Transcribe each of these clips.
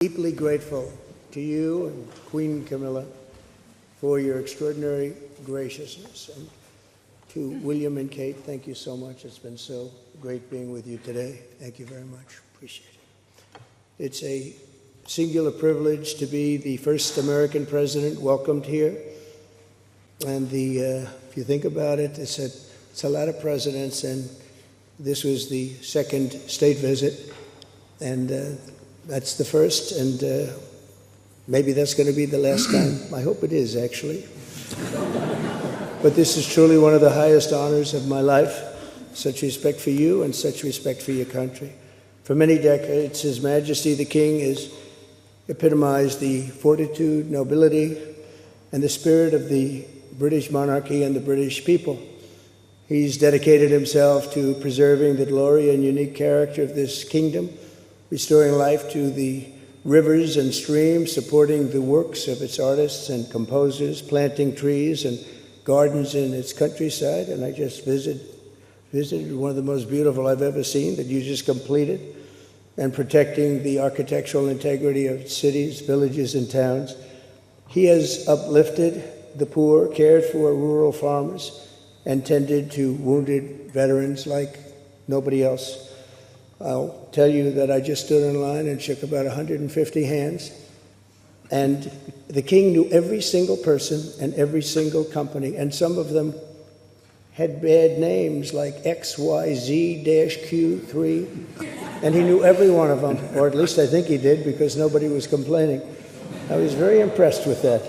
Deeply grateful to you and Queen Camilla for your extraordinary graciousness. And to William and Kate, thank you so much. It's been so great being with you today. Thank you very much. Appreciate it. It's a singular privilege to be the first American president welcomed here. And if you think about it, it's a lot of presidents, and this was the second state visit. And that's the first, and maybe that's going to be the last time. I hope it is, actually. But this is truly one of the highest honors of my life. Such respect for you and such respect for your country. For many decades, His Majesty the King has epitomized the fortitude, nobility, and the spirit of the British monarchy and the British people. He's dedicated himself to preserving the glory and unique character of this kingdom, restoring life to the rivers and streams, supporting the works of its artists and composers, planting trees and gardens in its countryside. And I just visited one of the most beautiful I've ever seen that you just completed, and protecting the architectural integrity of cities, villages, and towns. He has uplifted the poor, cared for rural farmers, and tended to wounded veterans like nobody else. I'll tell you that I just stood in line and shook about 150 hands, and the king knew every single person and every single company, and some of them had bad names like XYZ-Q3, and he knew every one of them, or at least I think he did, because nobody was complaining. I was very impressed with that.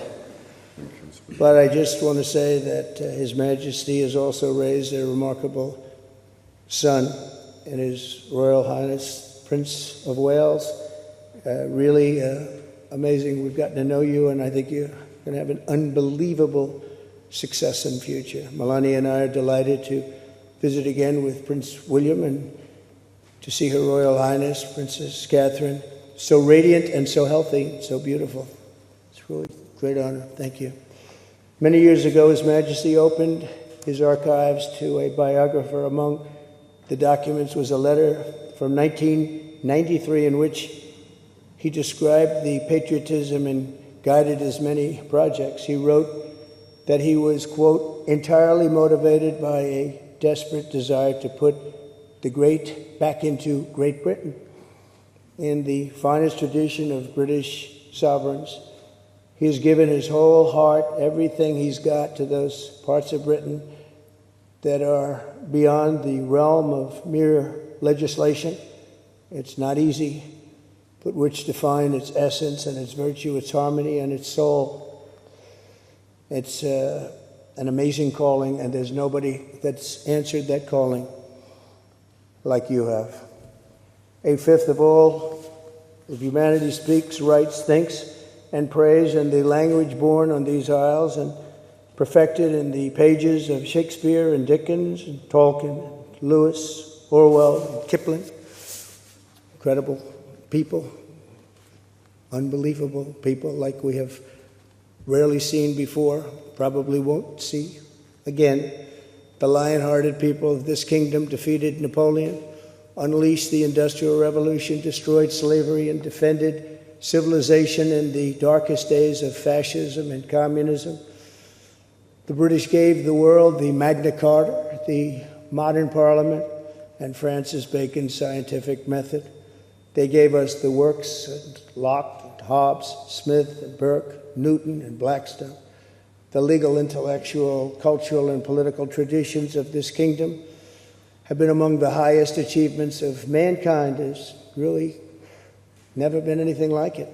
But I just want to say that His Majesty has also raised a remarkable son in His Royal Highness Prince of Wales. Really amazing. We've gotten to know you, and I think you're going to have an unbelievable success in the future. Melania and I are delighted to visit again with Prince William and to see Her Royal Highness Princess Catherine, so radiant and so healthy, so beautiful. It's really a great honor. Thank you. Many years ago, His Majesty opened his archives to a biographer. Among the documents was a letter from 1993 in which he described the patriotism and guided his many projects. He wrote that he was, quote, entirely motivated by a desperate desire to put the great back into Great Britain. In the finest tradition of British sovereigns, he has given his whole heart, everything he's got, to those parts of Britain that are beyond the realm of mere legislation. It's not easy, but which define its essence and its virtue, its harmony, and its soul. It's an amazing calling, and there's nobody that's answered that calling like you have. A fifth of all of humanity speaks, writes, thinks, and prays in the language born on these isles and perfected in the pages of Shakespeare and Dickens and Tolkien, and Lewis, Orwell, and Kipling. Incredible people, unbelievable people like we have rarely seen before, probably won't see again. The lion-hearted people of this kingdom defeated Napoleon, unleashed the Industrial Revolution, destroyed slavery, and defended civilization in the darkest days of fascism and communism. The British gave the world the Magna Carta, the modern parliament, and Francis Bacon's scientific method. They gave us the works of Locke, and Hobbes, Smith, and Burke, Newton, and Blackstone. The legal, intellectual, cultural, and political traditions of this kingdom have been among the highest achievements of mankind. There's really never been anything like it.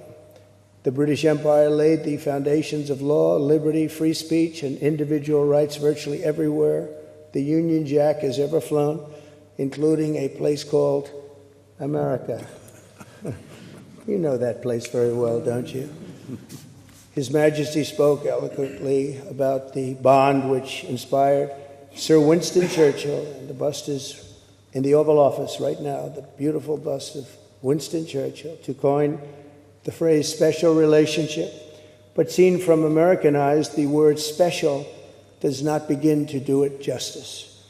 The British Empire laid the foundations of law, liberty, free speech, and individual rights virtually everywhere the Union Jack has ever flown, including a place called America. You know that place very well, don't you? His Majesty spoke eloquently about the bond which inspired Sir Winston Churchill, and the bust is in the Oval Office right now, the beautiful bust of Winston Churchill, to coin the phrase special relationship. But seen from American eyes, the word special does not begin to do it justice.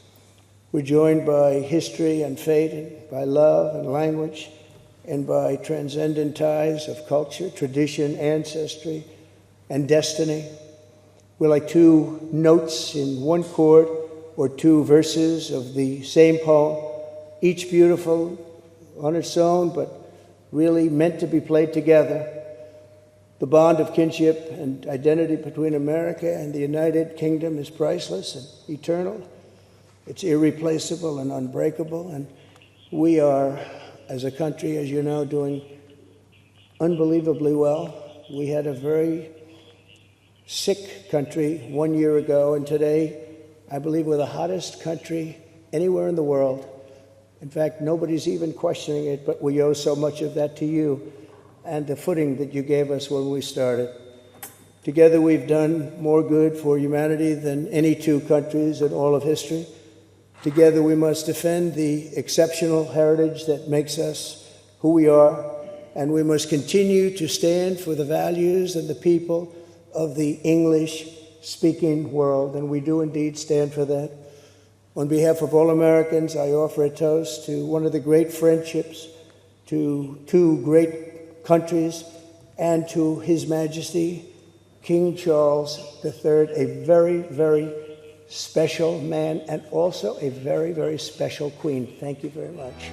We're joined by history and fate, and by love and language, and by transcendent ties of culture, tradition, ancestry, and destiny. We're like two notes in one chord or two verses of the same poem, each beautiful on its own, but really meant to be played together. The bond of kinship and identity between America and the United Kingdom is priceless and eternal. It's irreplaceable and unbreakable, and we are, as a country, as you know, doing unbelievably well. We had a very sick country 1 year ago, and today, I believe we're the hottest country anywhere in the world. In fact, nobody's even questioning it, but we owe so much of that to you and the footing that you gave us when we started. Together, we've done more good for humanity than any two countries in all of history. Together, we must defend the exceptional heritage that makes us who we are, and we must continue to stand for the values and the people of the English-speaking world, and we do indeed stand for that. On behalf of all Americans, I offer a toast to one of the great friendships, to two great countries, and to His Majesty, King Charles III, a very, very special man, and also a very, very special queen. Thank you very much.